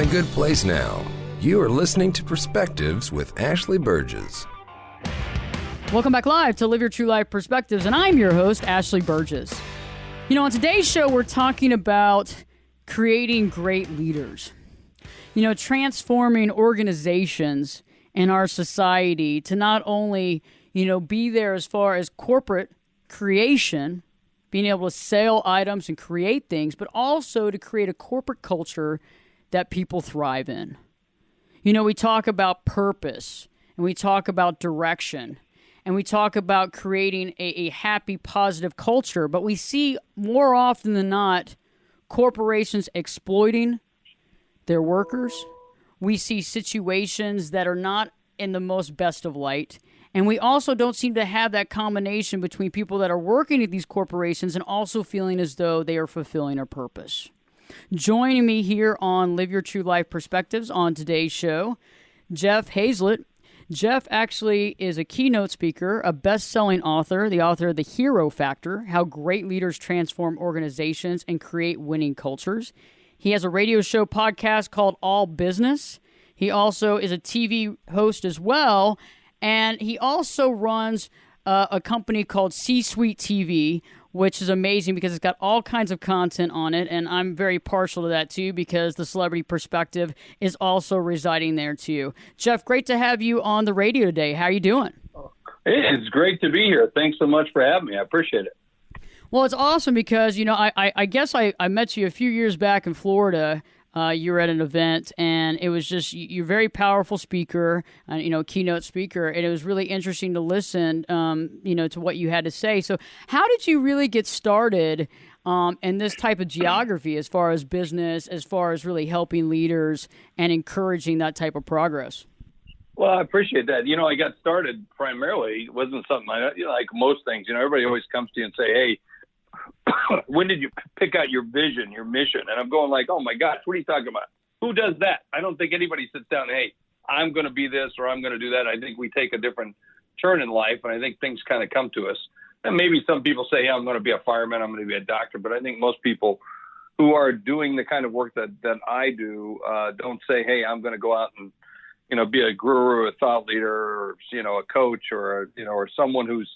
good place now. You are listening to Perspectives with Ashley Burgess. Welcome back live to Live Your True Life Perspectives, and I'm your host, Ashley Burgess. You know, on today's show, we're talking about creating great leaders. You know, transforming organizations in our society to not only, be there as far as corporate creation, being able to sell items and create things, but also to create a corporate culture that people thrive in. You know, we talk about purpose, and we talk about direction, and we talk about creating a happy, positive culture, but we see more often than not corporations exploiting their workers. We see situations that are not in the most best of light. And we also don't seem to have that combination between people that are working at these corporations and also feeling as though they are fulfilling a purpose. Joining me here on Live Your True Life Perspectives on today's show, Jeff Hayzlett. Jeff actually is a keynote speaker, a best-selling author, the author of The Hero Factor, How Great Leaders Transform Organizations and Create Winning Cultures. He has a radio show podcast called All Business. He also is a TV host as well, and he also runs a company called C-Suite TV, which is amazing because it's got all kinds of content on it, and I'm very partial to that too because the celebrity perspective is also residing there too. Jeff, great to have you on the radio today. How are you doing? It's great to be here. Thanks so much for having me. I appreciate it. Well, it's awesome because, I guess I met you a few years back in Florida. You were at an event, and it was just, you're a very powerful speaker, keynote speaker, and it was really interesting to listen, to what you had to say. So how did you really get started in this type of geography as far as business, as far as really helping leaders and encouraging that type of progress? Well, I appreciate that. I got started primarily, it wasn't something like most things, everybody always comes to you and say, hey, when did you pick out your vision, your mission? And I'm going like, oh my gosh, what are you talking about? Who does that? I don't think anybody sits down, hey, I'm going to be this or I'm going to do that. I think we take a different turn in life, and I think things kind of come to us. And maybe some people say, yeah, I'm going to be a fireman, I'm going to be a doctor. But I think most people who are doing the kind of work that I do don't say, hey, I'm going to go out and, be a guru, a thought leader, or, a coach or someone who's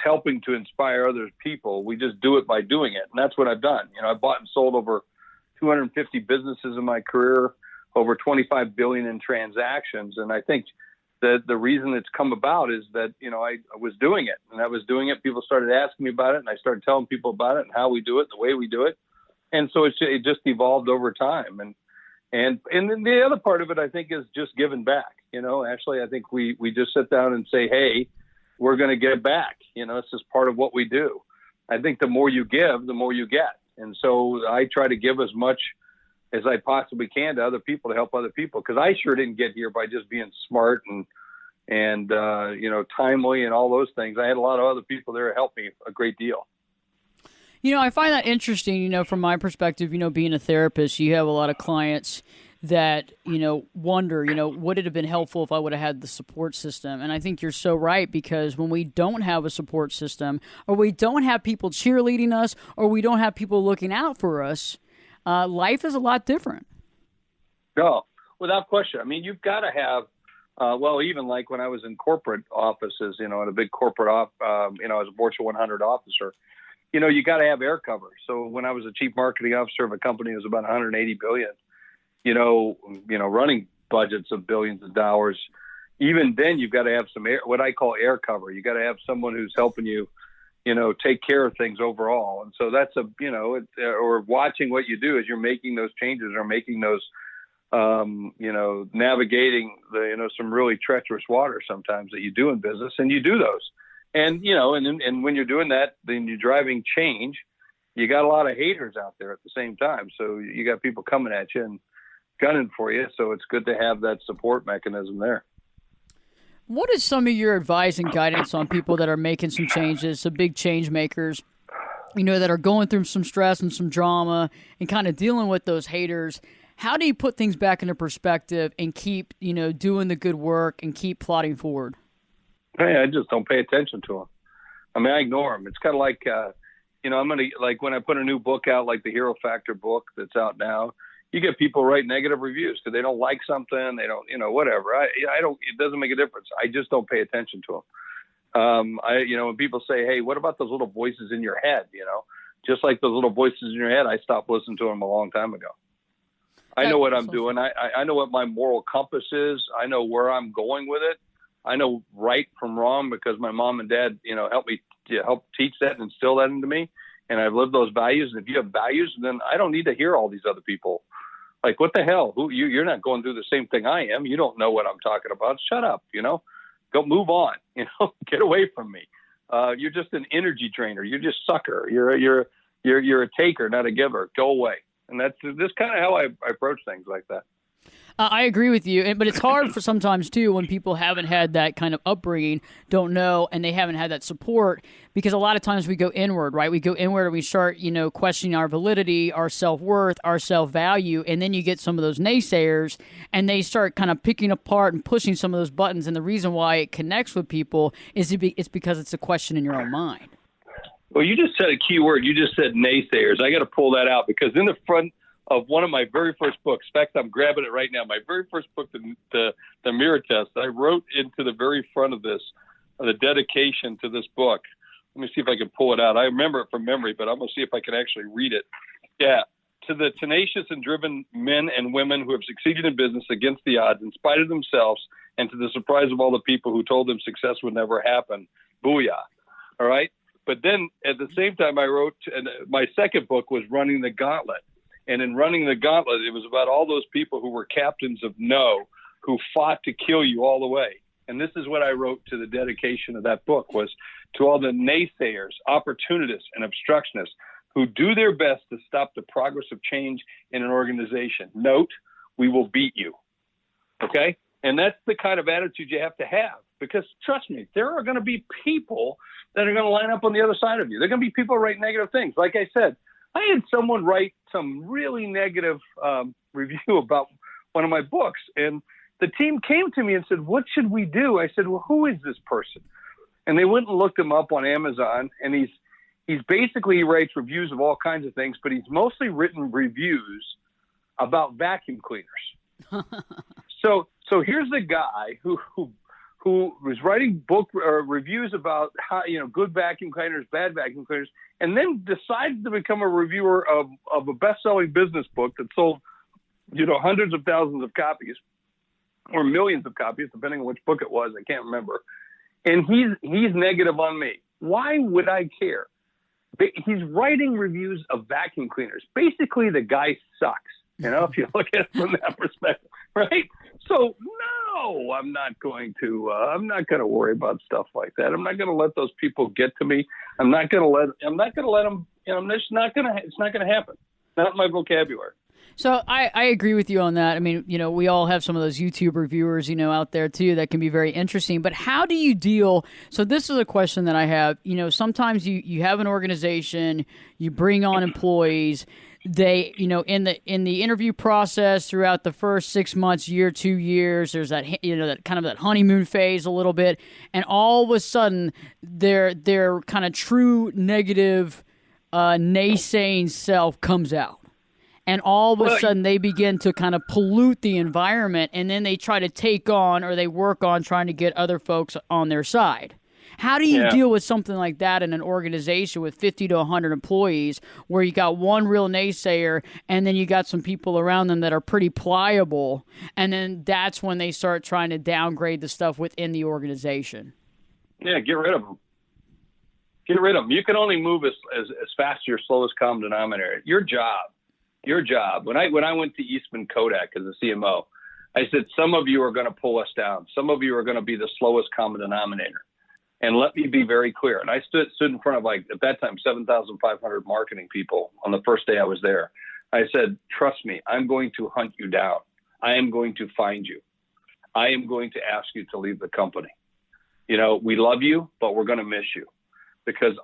helping to inspire other people. We just do it by doing it. And that's what I've done. I bought and sold over 250 businesses in my career, over 25 billion in transactions. And I think that the reason it's come about is that, I was doing it, and I was doing it. People started asking me about it, and I started telling people about it and how we do it, the way we do it. And so it just evolved over time. And then the other part of it, I think, is just giving back. Actually, I think we just sit down and say, hey, we're going to give back. It's just part of what we do. I think the more you give, the more you get. And so I try to give as much as I possibly can to other people to help other people, because I sure didn't get here by just being smart and timely and all those things. I had a lot of other people there to help me a great deal. I find that interesting, from my perspective, being a therapist, you have a lot of clients that, wonder, would it have been helpful if I would have had the support system? And I think you're so right, because when we don't have a support system, or we don't have people cheerleading us, or we don't have people looking out for us, life is a lot different. No, without question. I mean, you've got to have, even like when I was in corporate offices, in a big corporate, as a Fortune 100 officer, you got to have air cover. So when I was a chief marketing officer of a company that was about 180 billion, running budgets of billions of dollars, even then you've got to have some air, what I call air cover. You got to have someone who's helping you, take care of things overall. And so that's or watching what you do as you're making those changes or making those, navigating some really treacherous water sometimes that you do in business, and you do those. And, and when you're doing that, then you're driving change. You got a lot of haters out there at the same time. So you got people coming at you and gunning for you. So it's good to have that support mechanism there. What is some of your advice and guidance on people that are making some changes, some big change makers, that are going through some stress and some drama and kind of dealing with those haters? How do you put things back into perspective and keep, doing the good work and keep plodding forward? Hey, I just don't pay attention to them. I mean, I ignore them. It's kind of like, I'm going to, like when I put a new book out, like the Hero Factor book that's out now, You get people write negative reviews because they don't like something. They don't, whatever. I don't, it doesn't make a difference. I just don't pay attention to them. When people say, hey, what about those little voices in your head? Just like those little voices in your head, I stopped listening to them a long time ago. I know what I'm doing. I know what my moral compass is. I know where I'm going with it. I know right from wrong because my mom and dad, help teach that and instill that into me. And I've lived those values. And if you have values, then I don't need to hear all these other people. Like, what the hell? You're not going through the same thing I am. You don't know what I'm talking about. Shut up. Go move on. Get away from me. You're just an energy drainer. You're just sucker. You're a taker, not a giver. Go away. And that's kind of how I approach things like that. I agree with you, but it's hard for sometimes, too, when people haven't had that kind of upbringing, don't know, and they haven't had that support, because a lot of times we go inward, right? We go inward and we start, questioning our validity, our self-worth, our self-value, and then you get some of those naysayers, and they start kind of picking apart and pushing some of those buttons, and the reason why it connects with people is it's because it's a question in your own mind. Well, you just said a key word. You just said naysayers. I got to pull that out because in the front of one of my very first books, in fact, I'm grabbing it right now. My very first book, the Mirror Test, I wrote into the very front of this, the dedication to this book. Let me see if I can pull it out. I remember it from memory, but I'm going to see if I can actually read it. Yeah. To the tenacious and driven men and women who have succeeded in business against the odds, in spite of themselves, and to the surprise of all the people who told them success would never happen. Booyah. All right. But then at the same time, I wrote, and my second book was Running the Gauntlet. And in Running the Gauntlet, it was about all those people who were captains of no, who fought to kill you all the way. And this is what I wrote to the dedication of that book, was to all the naysayers, opportunists, and obstructionists who do their best to stop the progress of change in an organization. Note, we will beat you. Okay? And that's the kind of attitude you have to have. Because trust me, there are going to be people that are going to line up on the other side of you. There are going to be people who write negative things. Like I said, I had someone write some really negative review about one of my books. And the team came to me and said, what should we do? I said, well, who is this person? And they went and looked him up on Amazon. And he writes reviews of all kinds of things, but he's mostly written reviews about vacuum cleaners. So here's a guy who was writing book reviews about how, good vacuum cleaners, bad vacuum cleaners, and then decided to become a reviewer of a best-selling business book that sold, hundreds of thousands of copies or millions of copies, depending on which book it was. I can't remember. And he's negative on me. Why would I care? He's writing reviews of vacuum cleaners. Basically, the guy sucks, if you look at it from that perspective, right? So no, I'm not going to worry about stuff like that. I'm not going to let those people get to me. I'm not going to let them, it's not going to happen. Not my vocabulary. So I agree with you on that. I mean, we all have some of those YouTube reviewers, out there too, that can be very interesting. But how do you deal? So this is a question that I have. Sometimes you have an organization, you bring on employees. They, in the interview process throughout the first 6 months, year, 2 years, there's that, that kind of that honeymoon phase a little bit. And all of a sudden, their kind of true negative, naysaying self comes out. And all of a sudden, they begin to kind of pollute the environment, and then they try to take on or they work on trying to get other folks on their side. How do you deal with something like that in an organization with 50 to 100 employees where you got one real naysayer and then you got some people around them that are pretty pliable, and then that's when they start trying to downgrade the stuff within the organization? Yeah, get rid of them. Get rid of them. You can only move as fast as your slowest common denominator. Your job. When I went to Eastman Kodak as a CMO, I said, some of you are going to pull us down. Some of you are going to be the slowest common denominator. And let me be very clear. And I stood in front of, at that time, 7,500 marketing people on the first day I was there. I said, trust me, I'm going to hunt you down. I am going to find you. I am going to ask you to leave the company. We love you, but we're going to miss you because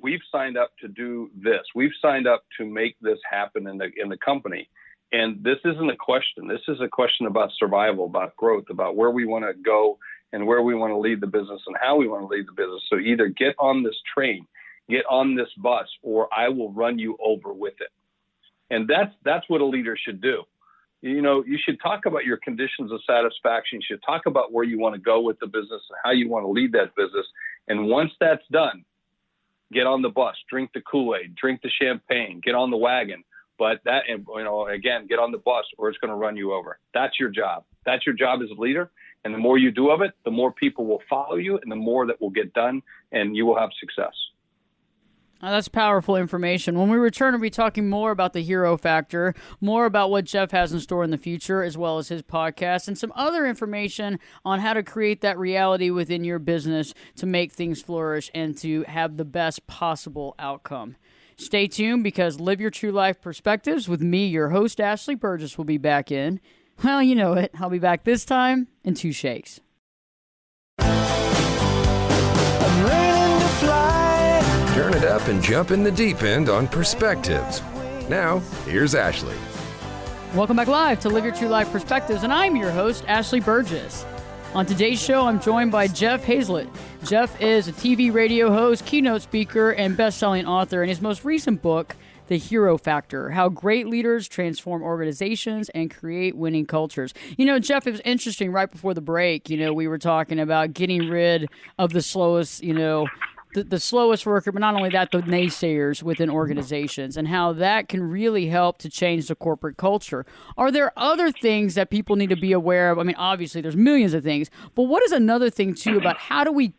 we've signed up to do this. We've signed up to make this happen in the company. And this isn't a question. This is a question about survival, about growth, about where we want to go and where we want to lead the business and how we want to lead the business. So either get on this train, get on this bus, or I will run you over with it. And that's what a leader should do. You should talk about your conditions of satisfaction. You should talk about where you want to go with the business and how you want to lead that business. And once that's done, get on the bus, drink the Kool-Aid, drink the champagne, get on the wagon. But again, get on the bus or it's going to run you over. That's your job. That's your job as a leader. And the more you do of it, the more people will follow you and the more that will get done and you will have success. That's powerful information. When we return, we'll be talking more about the hero factor, more about what Jeff has in store in the future, as well as his podcast, and some other information on how to create that reality within your business to make things flourish and to have the best possible outcome. Stay tuned, because Live Your True Life Perspectives with me, your host, Ashley Burgess, will be back in. Well, you know it. I'll be back this time in 2 shakes. Turn it up and jump in the deep end on Perspectives. Now, here's Ashley. Welcome back live to Live Your True Life Perspectives, and I'm your host, Ashley Burgess. On today's show, I'm joined by Jeff Hayzlett. Jeff is a TV radio host, keynote speaker, and best-selling author. In his most recent book, The Hero Factor: How Great Leaders Transform Organizations and Create Winning Cultures. Jeff, it was interesting right before the break. We were talking about getting rid of the slowest, the slowest worker, but not only that, the naysayers within organizations, and how that can really help to change the corporate culture. Are there other things that people need to be aware of? I mean, obviously there's millions of things, but what is another thing too about how do we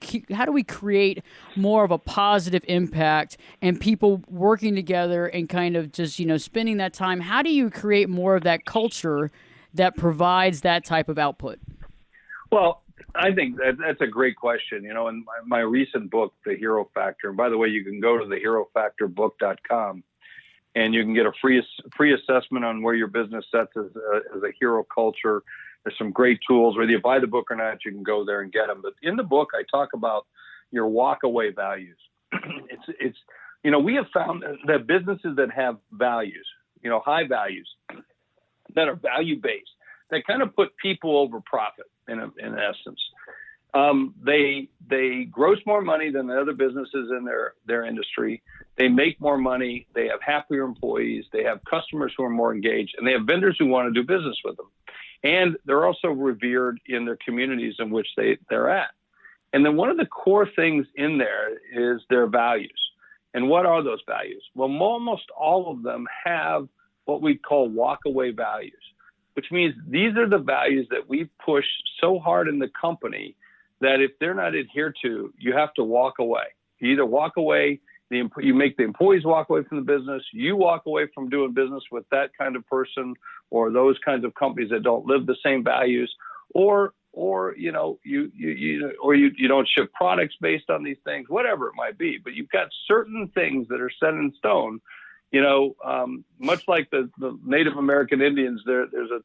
create more of a positive impact and people working together and kind of just, spending that time? How do you create more of that culture that provides that type of output? Well, I think that's a great question. In my recent book, The Hero Factor, and by the way, you can go to theherofactorbook.com and you can get a free assessment on where your business sets as a hero culture. There's some great tools. Whether you buy the book or not, you can go there and get them. But in the book, I talk about your walk-away values. We have found that businesses that have values, high values, that are value-based, that kind of put people over profit. In essence, they gross more money than the other businesses in their industry. They make more money. They have happier employees. They have customers who are more engaged, and they have vendors who want to do business with them. And they're also revered in their communities in which they're at. And then one of the core things in there is their values. And what are those values? Well, almost all of them have what we call walk-away values, which means these are the values that we push so hard in the company that if they're not adhered to, you have to walk away. You either walk away, you make the employees walk away from the business, you walk away from doing business with that kind of person or those kinds of companies that don't live the same values, or you don't ship products based on these things, whatever it might be. But you've got certain things that are set in stone. Much like the Native American Indians, there's a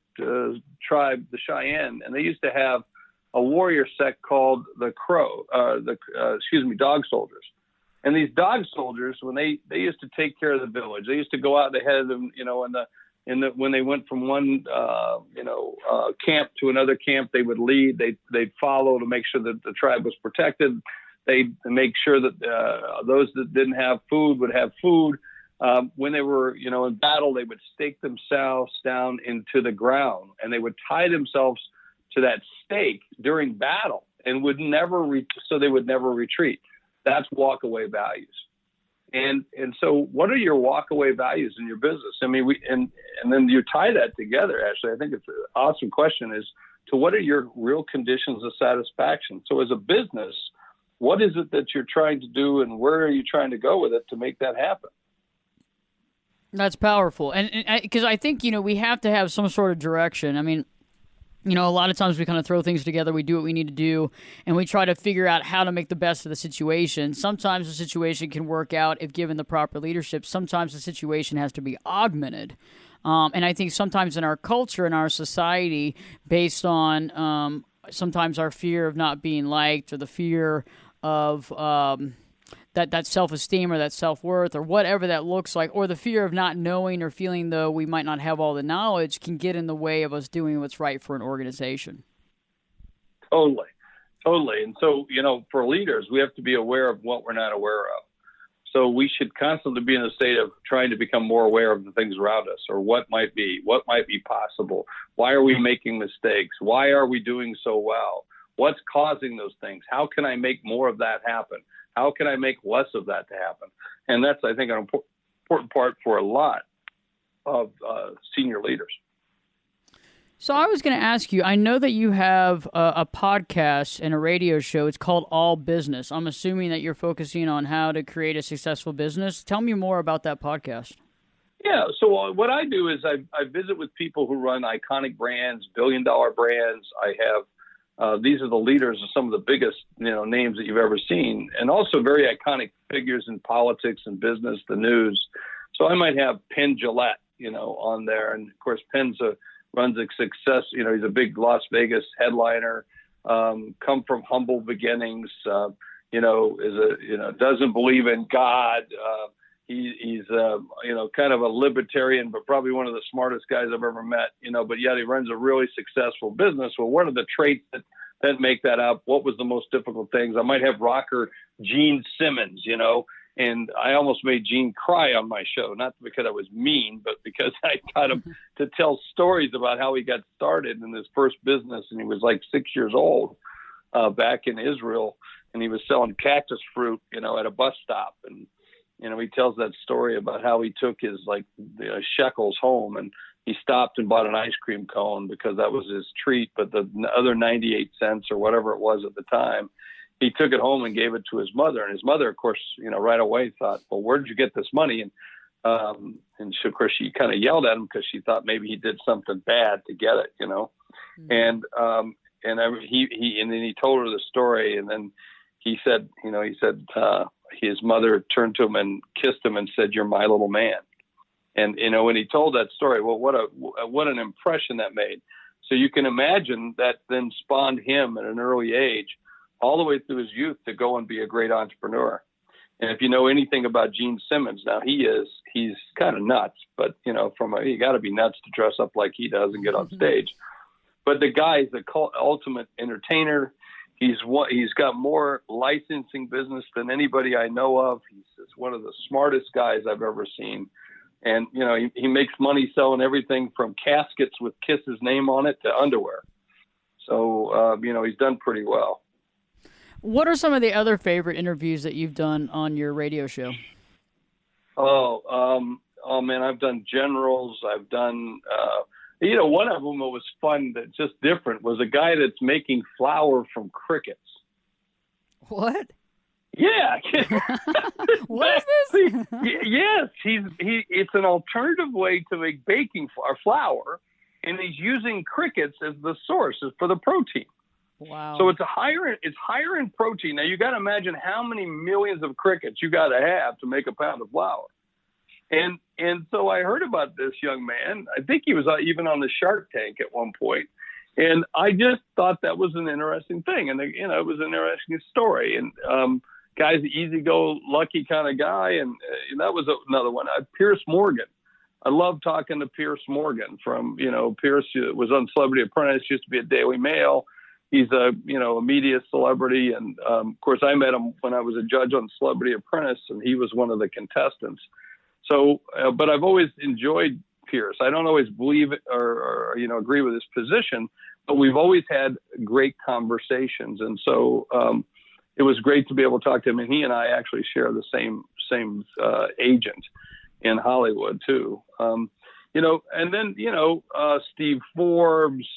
tribe, the Cheyenne, and they used to have a warrior sect called the dog soldiers. And these dog soldiers, when they used to take care of the village, they used to go out ahead of them, when they went from one, camp to another camp, they would lead, they'd follow to make sure that the tribe was protected. They'd make sure that those that didn't have food would have food. When they were, in battle, they would stake themselves down into the ground, and they would tie themselves to that stake during battle and would never so they would never retreat. That's walk-away values. And so what are your walk-away values in your business? I mean, and then you tie that together, Ashley. I think it's an awesome question is to what are your real conditions of satisfaction? So as a business, what is it that you're trying to do and where are you trying to go with it to make that happen? That's powerful. And because I think, we have to have some sort of direction. I mean, a lot of times we kind of throw things together, we do what we need to do, and we try to figure out how to make the best of the situation. Sometimes the situation can work out if given the proper leadership. Sometimes the situation has to be augmented. And I think sometimes in our culture, in our society, based on sometimes our fear of not being liked or the fear of that self-esteem or that self-worth or whatever that looks like, or the fear of not knowing or feeling though we might not have all the knowledge can get in the way of us doing what's right for an organization. Totally. And so, for leaders, we have to be aware of what we're not aware of. So we should constantly be in a state of trying to become more aware of the things around us, or what might be possible. Why are we making mistakes? Why are we doing so well? What's causing those things? How can I make more of that happen? How can I make less of that to happen? And that's, I think, an important part for a lot of senior leaders. So I was going to ask you, I know that you have a podcast and a radio show. It's called All Business. I'm assuming that you're focusing on how to create a successful business. Tell me more about that podcast. Yeah, so what I do is I visit with people who run iconic brands, billion-dollar brands. I have these are the leaders of some of the biggest names that you've ever seen, and also very iconic figures in politics and business, the news. So I might have Penn Jillette, on there, and of course Penn's runs a success. He's a big Las Vegas headliner, come from humble beginnings, doesn't believe in God. He's kind of a libertarian, but probably one of the smartest guys I've ever met, but yet he runs a really successful business. Well, what are the traits that make that up? What was the most difficult things? I might have rocker Gene Simmons, and I almost made Gene cry on my show, not because I was mean, but because I got him to tell stories about how he got started in his first business. And he was like 6 years old back in Israel, and he was selling cactus fruit, at a bus stop. And, he tells that story about how he took his shekels home, and he stopped and bought an ice cream cone because that was his treat. But the other 98 cents or whatever it was at the time, he took it home and gave it to his mother. And his mother, of course, right away thought, well, where did you get this money? And she, of course, she kind of yelled at him because she thought maybe he did something bad to get it, Mm-hmm. And then he told her the story. And then he said, his mother turned to him and kissed him and said, "You're my little man." And, when he told that story, well, what an impression that made. So you can imagine that then spawned him at an early age, all the way through his youth, to go and be a great entrepreneur. And if you know anything about Gene Simmons, now he's kind of nuts, but you got to be nuts to dress up like he does and get on stage. But the guy is the ultimate entertainer. He's got more licensing business than anybody I know of. He's one of the smartest guys I've ever seen. And, he makes money selling everything from caskets with Kiss's name on it to underwear. So, he's done pretty well. What are some of the other favorite interviews that you've done on your radio show? Oh man, I've done generals. I've done, one of them that was fun, that just different, was a guy that's making flour from crickets. What? Yeah. What is this? Yes, it's an alternative way to make baking flour, and he's using crickets as the source for the protein. Wow. So it's higher in protein. Now you got to imagine how many millions of crickets you got to have to make a pound of flour. And so I heard about this young man. I think he was even on the Shark Tank at one point. And I just thought that was an interesting thing. And, it was an interesting story. And guy's an easy-go-lucky kind of guy. And that was another one. Pierce Morgan. I love talking to Pierce Morgan from, Pierce was on Celebrity Apprentice, used to be at Daily Mail. He's a media celebrity. And, of course, I met him when I was a judge on Celebrity Apprentice, and he was one of the contestants. So, but I've always enjoyed Pierce. I don't always believe or agree with his position, but we've always had great conversations. And so it was great to be able to talk to him. And he and I actually share the same agent in Hollywood, too. And then, Steve Forbes,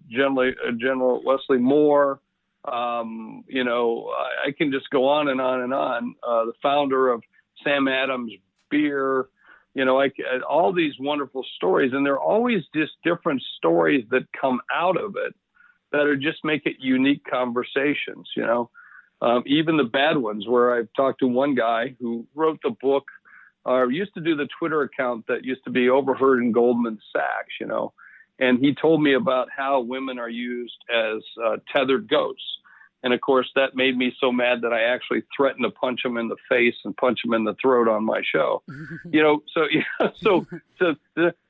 General Wesley Moore, I can just go on and on and on. The founder of Sam Adams Beer, all these wonderful stories. And there are always just different stories that come out of it that are just make it unique conversations, even the bad ones, where I've talked to one guy who wrote the book, used to do the Twitter account that used to be Overheard in Goldman Sachs, and he told me about how women are used as tethered goats. And of course, that made me so mad that I actually threatened to punch him in the face and punch him in the throat on my show.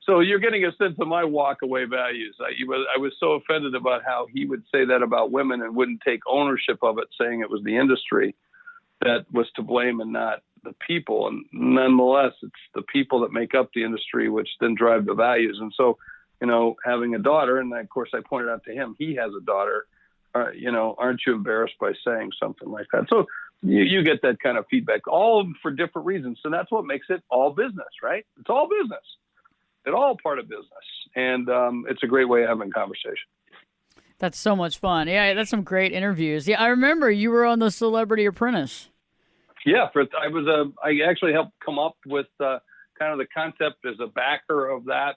So you're getting a sense of my walkaway values. I was so offended about how he would say that about women and wouldn't take ownership of it, saying it was the industry that was to blame and not the people, and nonetheless, it's the people that make up the industry, which then drive the values. And so, having a daughter, and of course I pointed out to him, he has a daughter, aren't you embarrassed by saying something like that? So you get that kind of feedback, all of them for different reasons. So that's what makes it all business, right? It's all business. It's all part of business. And it's a great way of having conversation. That's so much fun. Yeah, that's some great interviews. Yeah, I remember you were on the Celebrity Apprentice. Yeah, I actually helped come up with kind of the concept as a backer of that,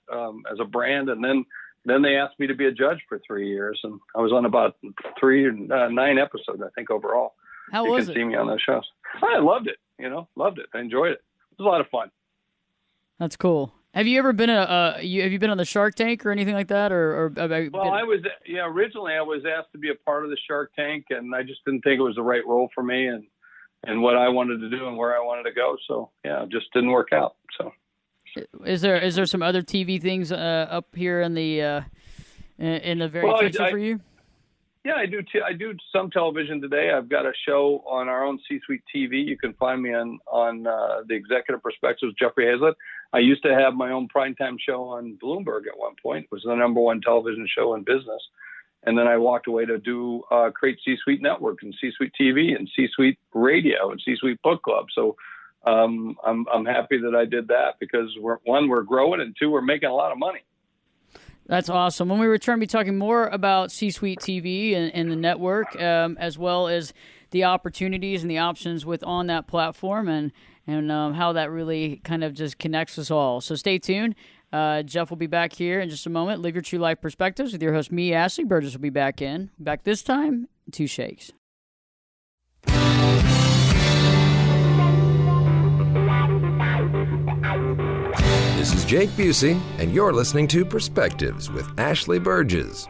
as a brand. And then they asked me to be a judge for 3 years. And I was on about 9 episodes, I think, overall. How was it? You can see me on those shows. I loved it, loved it. I enjoyed it. It was a lot of fun. That's cool. Have you ever been have you been on the Shark Tank or anything like that? Originally I was asked to be a part of the Shark Tank, and I just didn't think it was the right role for me and what I wanted to do and where I wanted to go. So yeah, it just didn't work out. So is there some other TV things up here in the very future for you? Yeah, I do. I do some television today. I've got a show on our own C-Suite TV. You can find me on the Executive Perspectives, Jeffrey Hayzlett. I used to have my own primetime show on Bloomberg at one point. It was the #1 television show in business. And then I walked away to do create C-Suite Network and C-Suite TV and C-Suite Radio and C-Suite Book Club. So I'm happy that I did that because we're growing, and 2, we're making a lot of money. That's awesome. When we return, we'll be talking more about C-Suite TV and the network, as well as the opportunities and the options on that platform and how that really kind of just connects us all. So stay tuned. Jeff will be back here in just a moment. Live Your True Life Perspectives with your host, me, Ashley Burgess, will be back this time, 2 shakes. This is Jake Busey, and you're listening to Perspectives with Ashley Burgess.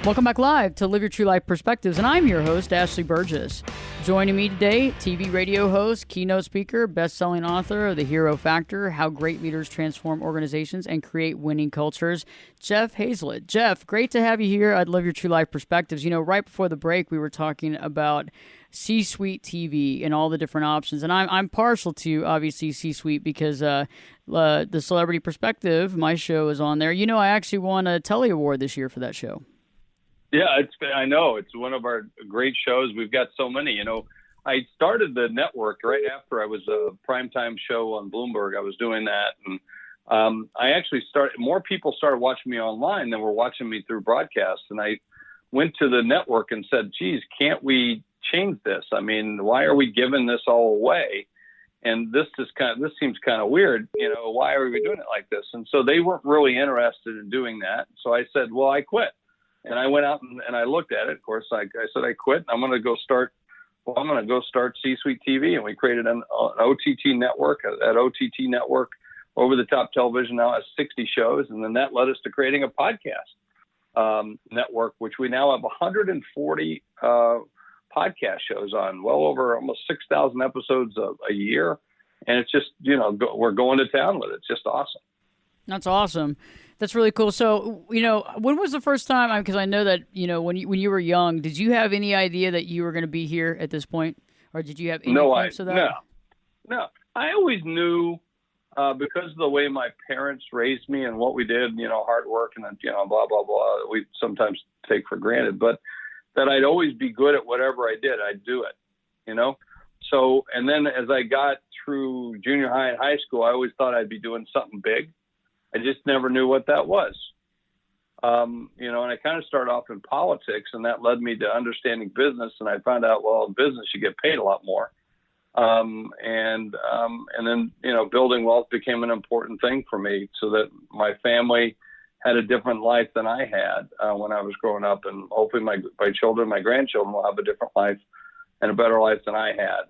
Welcome back live to Live Your True Life Perspectives, and I'm your host, Ashley Burgess. Joining me today, TV radio host, keynote speaker, best-selling author of The Hero Factor, How Great Leaders Transform Organizations and Create Winning Cultures, Jeff Hayzlett. Jeff, great to have you here at Live Your True Life Perspectives. Right before the break, we were talking about C-Suite TV and all the different options. And I'm partial to, obviously, C-Suite because the Celebrity Perspective, my show, is on there. I actually won a Telly Award this year for that show. Yeah, I know. It's one of our great shows. We've got so many. I started the network right after I was a primetime show on Bloomberg. I was doing that. And I actually more people started watching me online than were watching me through broadcast. And I went to the network and said, geez, can't we change this? I mean, why are we giving this all away? And this seems kind of weird. Why are we doing it like this? And so they weren't really interested in doing that. So I said, well, I quit. And I went out and I looked at it. Of course, I said, I quit. I'm going to go start C-Suite TV. And we created an OTT network. That OTT network, over the top television, now has 60 shows. And then that led us to creating a podcast network, which we now have 140 podcast shows on, well over almost 6,000 episodes a year. And it's just, we're going to town with it. It's just awesome. That's awesome. That's really cool. So, when was the first time, because I know that, when you were young, did you have any idea that you were going to be here at this point? Or did you have any glimpse of that? No. I always knew, because of the way my parents raised me and what we did, hard work and, blah, blah, blah, we sometimes take for granted, but that I'd always be good at whatever I did. I'd do it, So, and then as I got through junior high and high school, I always thought I'd be doing something big. I just never knew what that was. And I kind of started off in politics, and that led me to understanding business. And I found out, well, in business, you get paid a lot more. And then, building wealth became an important thing for me so that my family had a different life than I had when I was growing up. And hopefully my children, my grandchildren will have a different life and a better life than I had,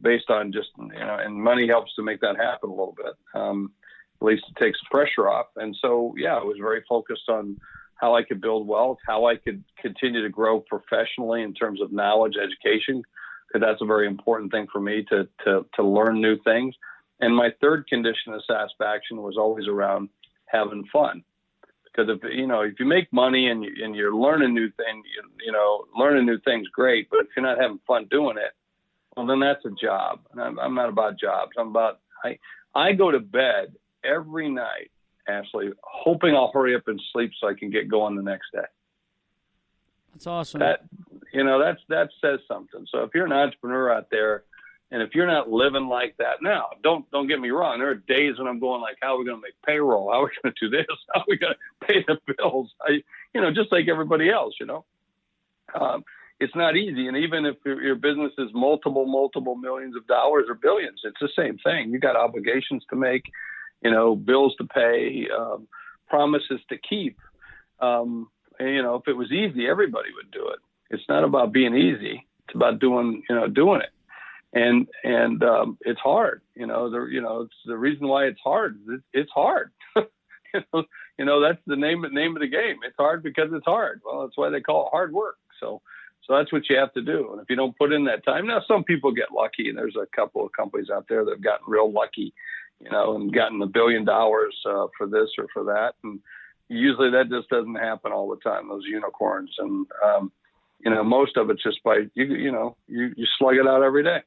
based on just, and money helps to make that happen a little bit. At least it takes pressure off. And so, I was very focused on how I could build wealth, how I could continue to grow professionally in terms of knowledge, education, because that's a very important thing for me to learn new things. And my third condition of satisfaction was always around having fun. Because if you make money and you're learning new things, learning new things, great. But if you're not having fun doing it, well, then that's a job. And I'm not about jobs. I go to bed every night, Ashley, hoping I'll hurry up and sleep so I can get going the next day. That's awesome. That says something. So if you're an entrepreneur out there, and if you're not living like that now, don't get me wrong. There are days when I'm going like, how are we going to make payroll? How are we going to do this? How are we going to pay the bills? Just like everybody else, it's not easy. And even if your business is multiple millions of dollars or billions, it's the same thing. You got obligations to make, bills to pay, promises to keep. And, if it was easy, everybody would do it. It's not about being easy. It's about doing it. And it's hard, it's the reason why it's hard. It's hard. That's the name of the game. It's hard because it's hard. Well, that's why they call it hard work. So that's what you have to do. And if you don't put in that time, now some people get lucky, and there's a couple of companies out there that have gotten real lucky, and gotten $1 billion for this or for that. And usually that just doesn't happen all the time, those unicorns. And, most of it's just by, you slug it out every day.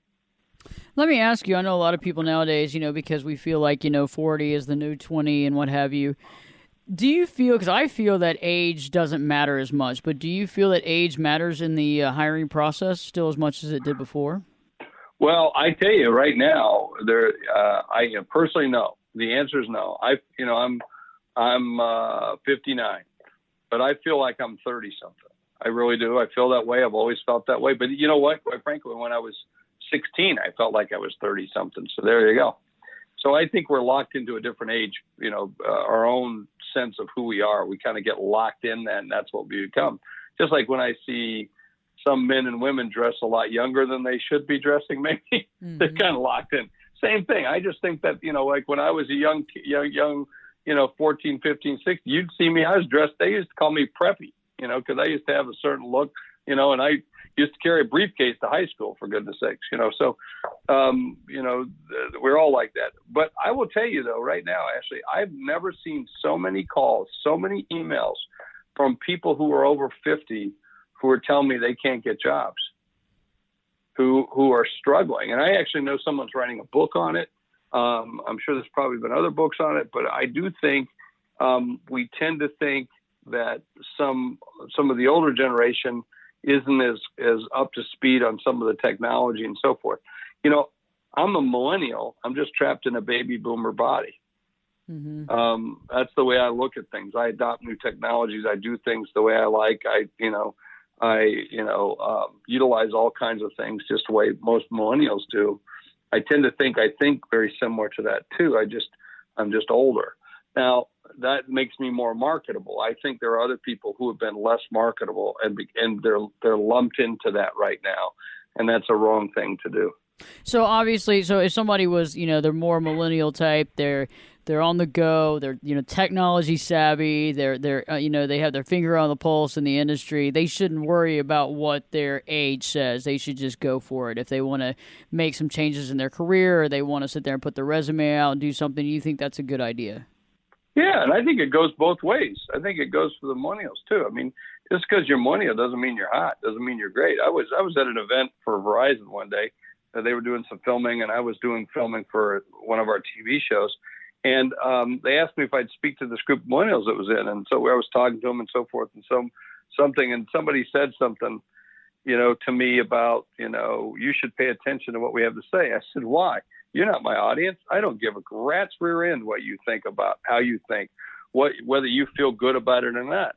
Let me ask you, I know a lot of people nowadays, because we feel like, 40 is the new 20 and what have you. Do you feel, because I feel that age doesn't matter as much, but do you feel that age matters in the hiring process still as much as it did before? Well, I tell you right now, I personally no. The answer is no. I'm 59, but I feel like I'm 30 something. I really do. I feel that way. I've always felt that way. But you know what? Quite frankly, when I was 16, I felt like I was 30 something. So there you go. So I think we're locked into a different age, our own sense of who we are. We kind of get locked in that, and that's what we become. Just like when I see some men and women dress a lot younger than they should be dressing, maybe they're kind of locked in. Same thing. I just think that, like when I was a young, 14, 15, 16, you'd see me, I was dressed, they used to call me preppy, because I used to have a certain look, and I used to carry a briefcase to high school, for goodness sakes, so, we're all like that. But I will tell you though, right now, Ashley, I've never seen so many calls, so many emails from people who are over 50 who are telling me they can't get jobs, who are struggling. And I actually know someone's writing a book on it. I'm sure there's probably been other books on it, but I do think we tend to think that some of the older generation isn't as up to speed on some of the technology and so forth. I'm a millennial. I'm just trapped in a baby boomer body. Mm-hmm. That's the way I look at things. I adopt new technologies. I do things the way I like. I utilize all kinds of things just the way most millennials do. I tend to think very similar to that too. I'm just older. Now that makes me more marketable. I think there are other people who have been less marketable and they're lumped into that right now. And that's a wrong thing to do. So obviously, if somebody was, they're more millennial type, they're on the go, they're, technology savvy, they have their finger on the pulse in the industry, they shouldn't worry about what their age says. They should just go for it. If they want to make some changes in their career, or they want to sit there and put their resume out and do something, you think that's a good idea? Yeah, and I think it goes both ways. I think it goes for the millennials too. I mean, just because you're millennial doesn't mean you're hot, doesn't mean you're great. I was at an event for Verizon one day. They were doing some filming, and I was doing filming for one of our TV shows. And they asked me if I'd speak to this group of millennials that was in. And so I was talking to them and so forth and something. And somebody said something, to me about, you should pay attention to what we have to say. I said, why? You're not my audience. I don't give a rat's rear end what you think about how you think, whether you feel good about it or not.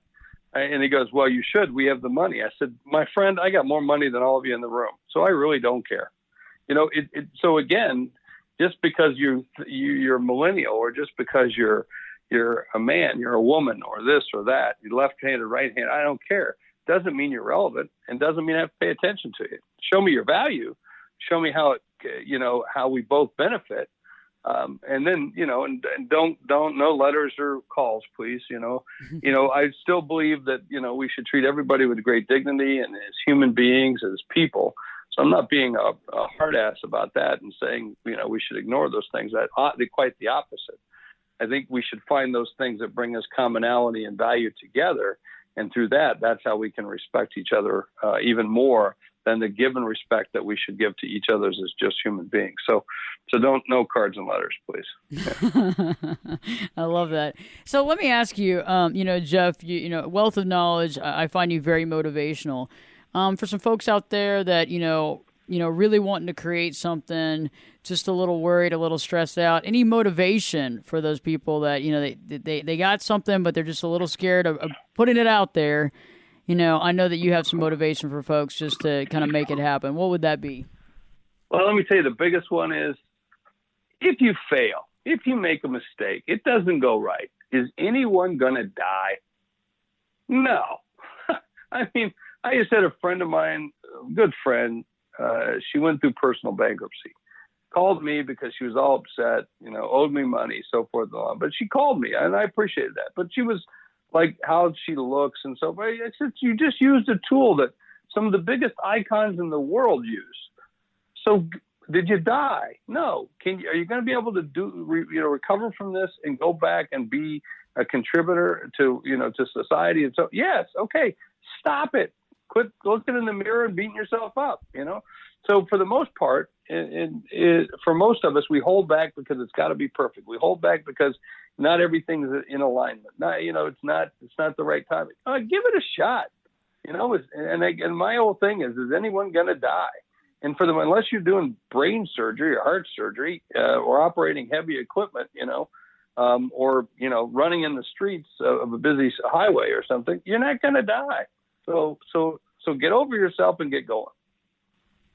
And he goes, well, you should. We have the money. I said, my friend, I got more money than all of you in the room. So I really don't care. So again, just because you're millennial, or just because you're a man, you're a woman, or this or that, you're left-handed, right-handed, I don't care. Doesn't mean you're relevant, and doesn't mean I have to pay attention to you. Show me your value. Show me how how we both benefit. And then, and don't no letters or calls, please. I still believe that, we should treat everybody with great dignity and as human beings, as people. So I'm not being a hard ass about that and saying, we should ignore those things. Quite the opposite. I think we should find those things that bring us commonality and value together. And through that, that's how we can respect each other even more than the give and respect that we should give to each other as just human beings. So don't, no cards and letters, please. I love that. So let me ask you, Jeff, wealth of knowledge, I find you very motivational. For some folks out there that, really wanting to create something, just a little worried, a little stressed out, any motivation for those people that, they got something, but they're just a little scared of putting it out there. I know that you have some motivation for folks just to kind of make it happen. What would that be? Well, let me tell you, the biggest one is if you fail, if you make a mistake, it doesn't go right. Is anyone going to die? No. I mean, I just had a friend of mine, a good friend, she went through personal bankruptcy, called me because she was all upset, owed me money, so forth and on. But she called me, and I appreciated that. But she was like, how she looks and so forth. I said, you just used a tool that some of the biggest icons in the world use. So did you die? No. Are you going to be able to recover from this and go back and be a contributor to society? And so, yes. Okay. Stop it. Quit looking in the mirror and beating yourself up, So for the most part, for most of us, we hold back because it's got to be perfect. We hold back because not everything's in alignment. It's not the right time. Give it a shot, and my whole thing is anyone going to die? And unless you're doing brain surgery or heart surgery, or operating heavy equipment, or, running in the streets of a busy highway or something, you're not going to die. So get over yourself and get going.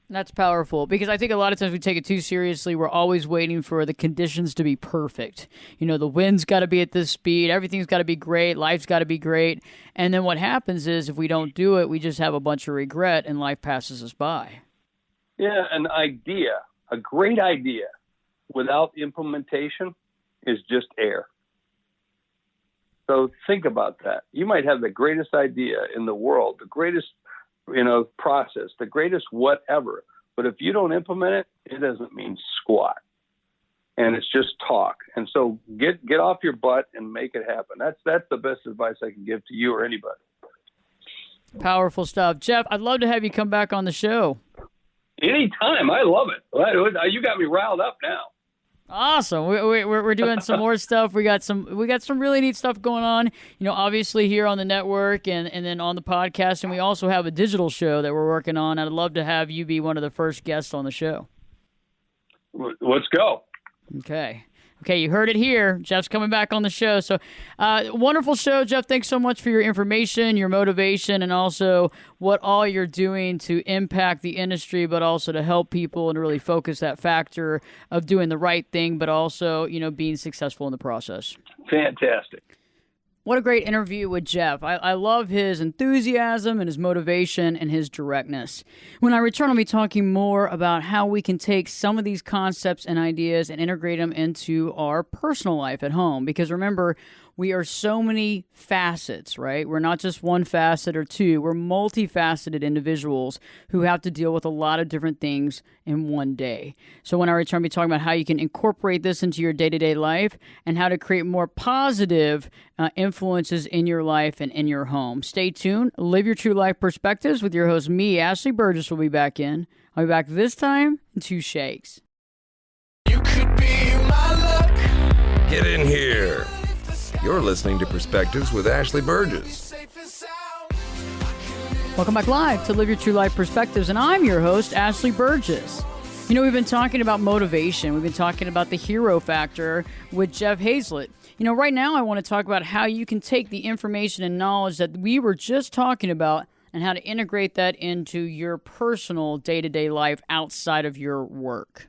That's powerful, because I think a lot of times we take it too seriously. We're always waiting for the conditions to be perfect. The wind's got to be at this speed. Everything's got to be great. Life's got to be great. And then what happens is if we don't do it, we just have a bunch of regret and life passes us by. Yeah, a great idea without implementation is just air. So think about that. You might have the greatest idea in the world, the greatest process, the greatest whatever. But if you don't implement it, it doesn't mean squat. And it's just talk. And so get off your butt and make it happen. That's the best advice I can give to you or anybody. Powerful stuff. Jeff, I'd love to have you come back on the show. Anytime. I love it. You got me riled up now. Awesome. We're doing some more stuff. We got some really neat stuff going on, obviously here on the network and then on the podcast. And we also have a digital show that we're working on. I'd love to have you be one of the first guests on the show. Let's go. Okay, you heard it here. Jeff's coming back on the show. So, wonderful show, Jeff. Thanks so much for your information, your motivation, and also what all you're doing to impact the industry, but also to help people and really focus that factor of doing the right thing, but also, being successful in the process. Fantastic. What a great interview with Jeff. I love his enthusiasm and his motivation and his directness. When I return, I'll be talking more about how we can take some of these concepts and ideas and integrate them into our personal life at home. Because remember, we are so many facets, right? We're not just one facet or two. We're multifaceted individuals who have to deal with a lot of different things in one day. So when I return, I'll be talking about how you can incorporate this into your day-to-day life and how to create more positive influences in your life and in your home. Stay tuned. Live Your True Life Perspectives with your host, me, Ashley Burgess, will be back in. I'll be back this time in 2 shakes. You could be my luck. Get in here. You're listening to Perspectives with Ashley Burgess. Welcome back live to Live Your True Life Perspectives, and I'm your host, Ashley Burgess. We've been talking about motivation. We've been talking about the hero factor with Jeff Hayzlett. Right now I want to talk about how you can take the information and knowledge that we were just talking about and how to integrate that into your personal day-to-day life outside of your work.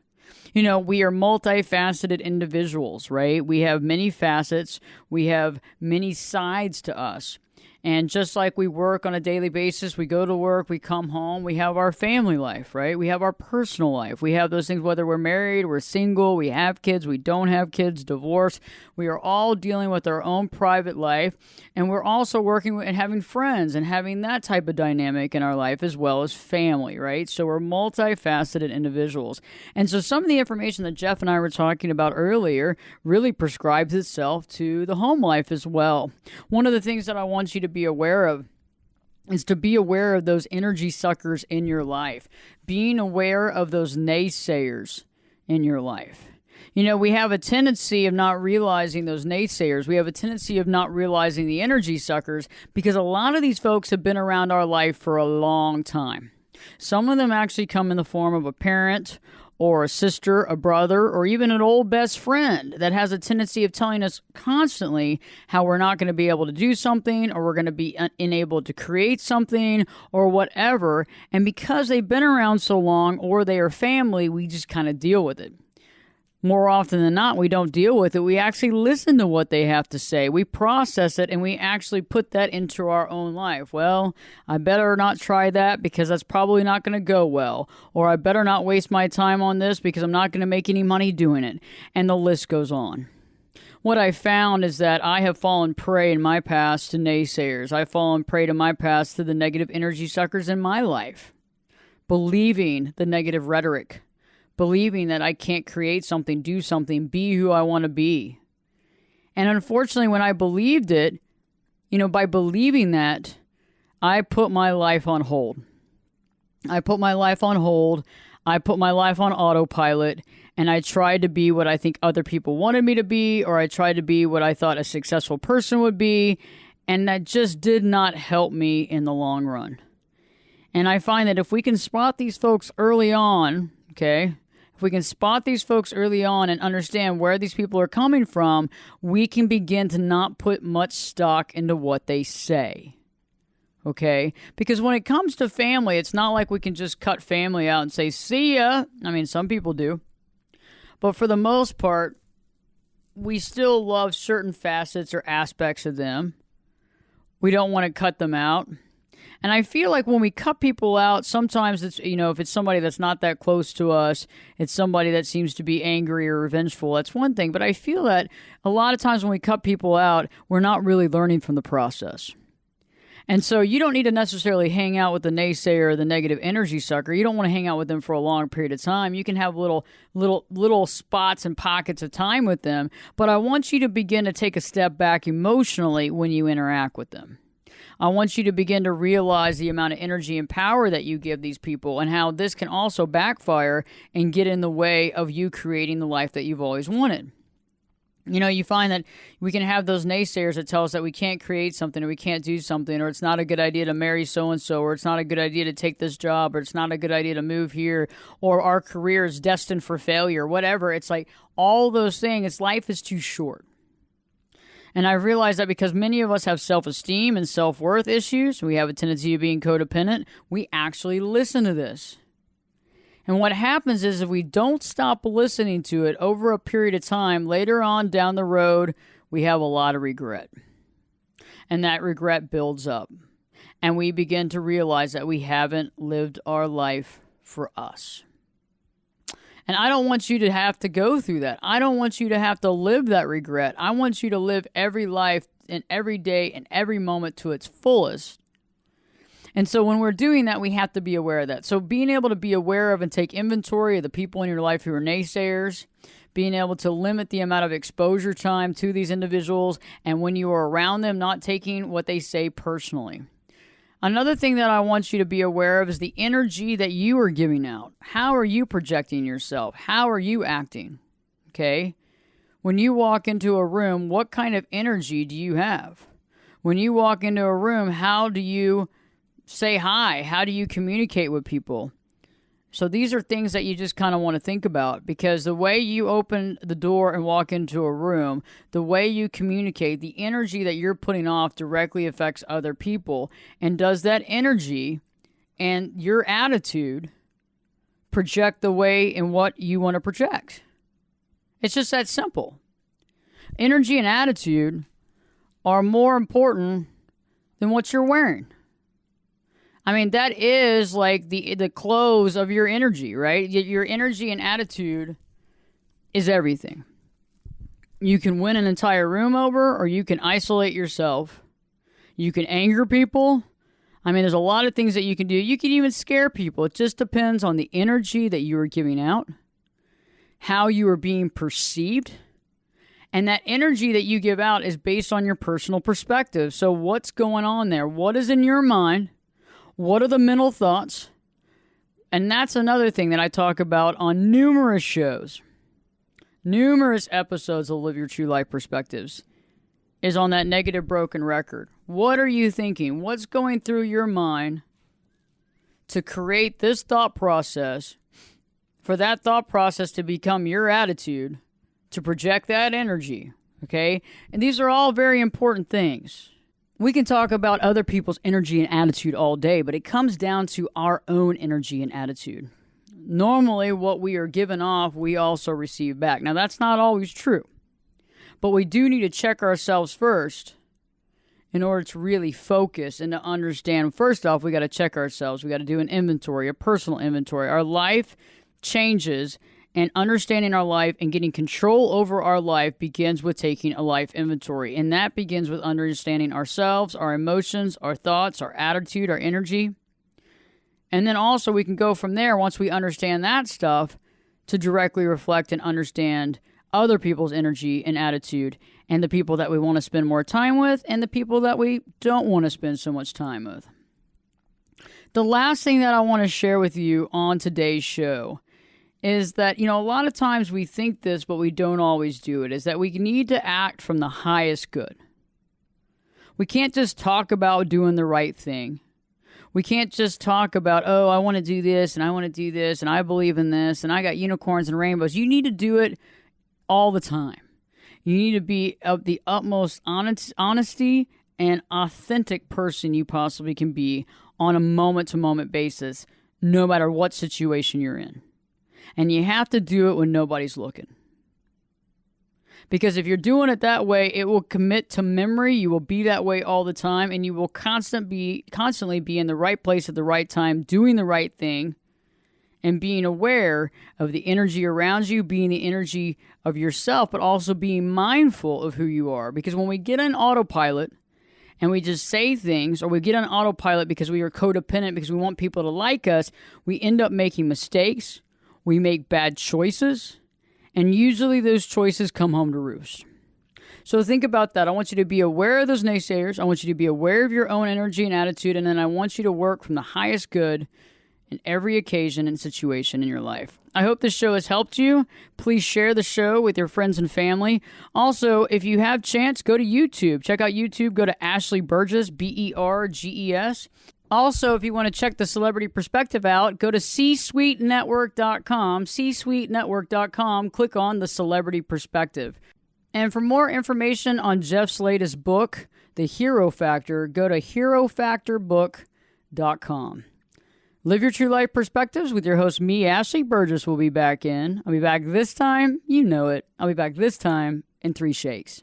We are multifaceted individuals, right? We have many facets. We have many sides to us. And just like we work on a daily basis, we go to work, we come home, we have our family life, right? We have our personal life. We have those things, whether we're married, we're single, we have kids, we don't have kids, divorce. We are all dealing with our own private life. And we're also working and having friends and having that type of dynamic in our life as well as family, right? So we're multifaceted individuals. And so some of the information that Jeff and I were talking about earlier really prescribes itself to the home life as well. One of the things that I want you to be aware of is to be aware of those energy suckers in your life, being aware of those naysayers in your life. You know, we have a tendency of not realizing those naysayers. We have a tendency of not realizing the energy suckers because a lot of these folks have been around our life for a long time. Some of them actually come in the form of a parent or a sister, a brother, or even an old best friend that has a tendency of telling us constantly how we're not going to be able to do something, or we're going to be unable to create something, or whatever. And because they've been around so long, or they are family, we just kind of deal with it. More often than not, we don't deal with it. We actually listen to what they have to say. We process it, and we actually put that into our own life. Well, I better not try that because that's probably not going to go well. Or I better not waste my time on this because I'm not going to make any money doing it. And the list goes on. What I found is that I have fallen prey in my past to naysayers. I've fallen prey to my past to the negative energy suckers in my life, believing the negative rhetoric. Believing that I can't create something, do something, be who I want to be. And unfortunately, when I believed it, by believing that, I put my life on hold. I put my life on hold. I put my life on autopilot. And I tried to be what I think other people wanted me to be, or I tried to be what I thought a successful person would be. And that just did not help me in the long run. And I find that if we can spot these folks early on, okay, if we can spot these folks early on and understand where these people are coming from, we can begin to not put much stock into what they say. Okay? Because when it comes to family, it's not like we can just cut family out and say, see ya. I mean, some people do. But for the most part, we still love certain facets or aspects of them. We don't want to cut them out. And I feel like when we cut people out, sometimes it's, if it's somebody that's not that close to us, it's somebody that seems to be angry or revengeful, that's one thing. But I feel that a lot of times when we cut people out, we're not really learning from the process. And so you don't need to necessarily hang out with the naysayer or the negative energy sucker. You don't want to hang out with them for a long period of time. You can have little spots and pockets of time with them. But I want you to begin to take a step back emotionally when you interact with them. I want you to begin to realize the amount of energy and power that you give these people and how this can also backfire and get in the way of you creating the life that you've always wanted. You find that we can have those naysayers that tell us that we can't create something or we can't do something, or it's not a good idea to marry so-and-so, or it's not a good idea to take this job, or it's not a good idea to move here, or our career is destined for failure, whatever. It's like all those things, life is too short. And I realize that because many of us have self-esteem and self-worth issues, we have a tendency of being codependent, we actually listen to this. And what happens is if we don't stop listening to it over a period of time, later on down the road, we have a lot of regret. And that regret builds up. And we begin to realize that we haven't lived our life for us. And I don't want you to have to go through that. I don't want you to have to live that regret. I want you to live every life and every day and every moment to its fullest. And so when we're doing that, we have to be aware of that. So being able to be aware of and take inventory of the people in your life who are naysayers, being able to limit the amount of exposure time to these individuals, and when you are around them, not taking what they say personally. Another thing that I want you to be aware of is the energy that you are giving out. How are you projecting yourself? How are you acting? Okay? When you walk into a room, what kind of energy do you have? When you walk into a room, how do you say hi? How do you communicate with people? So these are things that you just kind of want to think about, because the way you open the door and walk into a room, the way you communicate, the energy that you're putting off directly affects other people. And does that energy and your attitude project the way in what you want to project? It's just that simple. Energy and attitude are more important than what you're wearing. I mean, that is like the clothes of your energy, right? Your energy and attitude is everything. You can win an entire room over, or you can isolate yourself. You can anger people. I mean, there's a lot of things that you can do. You can even scare people. It just depends on the energy that you are giving out, how you are being perceived, And that energy that you give out is based on your personal perspective. So what's going on there? What is in your mind? What are the mental thoughts? And that's another thing that I talk about on numerous shows, numerous episodes of Live Your True Life Perspectives, is on that negative broken record. What are you thinking? What's going through your mind to create this thought process, for that thought process to become your attitude, to project that energy, okay? And these are all very important things. We can talk about other people's energy and attitude all day, but it comes down to our own energy and attitude. Normally, what we are given off, we also receive back. Now, that's not always true, but we do need to check ourselves first in order to really focus and to understand. First off, we got to check ourselves. We got to do an inventory, a personal inventory. Our life changes, and understanding our life and getting control over our life begins with taking a life inventory. And that begins with understanding ourselves, our emotions, our thoughts, our attitude, our energy. And then also we can go from there, once we understand that stuff, to directly reflect and understand other people's energy and attitude, and the people that we want to spend more time with and the people that we don't want to spend so much time with. The last thing that I want to share with you on today's show is that, a lot of times we think this, but we don't always do it, is that we need to act from the highest good. We can't just talk about doing the right thing. We can't just talk about, oh, I want to do this, and I want to do this, and I believe in this, and I got unicorns and rainbows. You need to do it all the time. You need to be of the utmost honesty and authentic person you possibly can be on a moment-to-moment basis, no matter what situation you're in. And you have to do it when nobody's looking. Because if you're doing it that way, it will commit to memory. You will be that way all the time, and you will constantly be in the right place at the right time, doing the right thing, and being aware of the energy around you, being the energy of yourself, but also being mindful of who you are. Because when we get on autopilot and we just say things, or we get on autopilot because we are codependent, because we want people to like us, we end up making mistakes. We make bad choices, and usually those choices come home to roost. So think about that. I want you to be aware of those naysayers. I want you to be aware of your own energy and attitude, and then I want you to work from the highest good in every occasion and situation in your life. I hope this show has helped you. Please share the show with your friends and family. Also, if you have chance, go to YouTube. Check out YouTube. Go to Ashley Burgess, Berges. Also, if you want to check the Celebrity Perspective out, go to csuitenetwork.com, csuitenetwork.com, click on the Celebrity Perspective. And for more information on Jeff's latest book, The Hero Factor, go to herofactorbook.com. Live Your True Life Perspectives with your host, me, Ashley Burgess, will be back in. I'll be back this time, you know it. I'll be back this time in 3 shakes.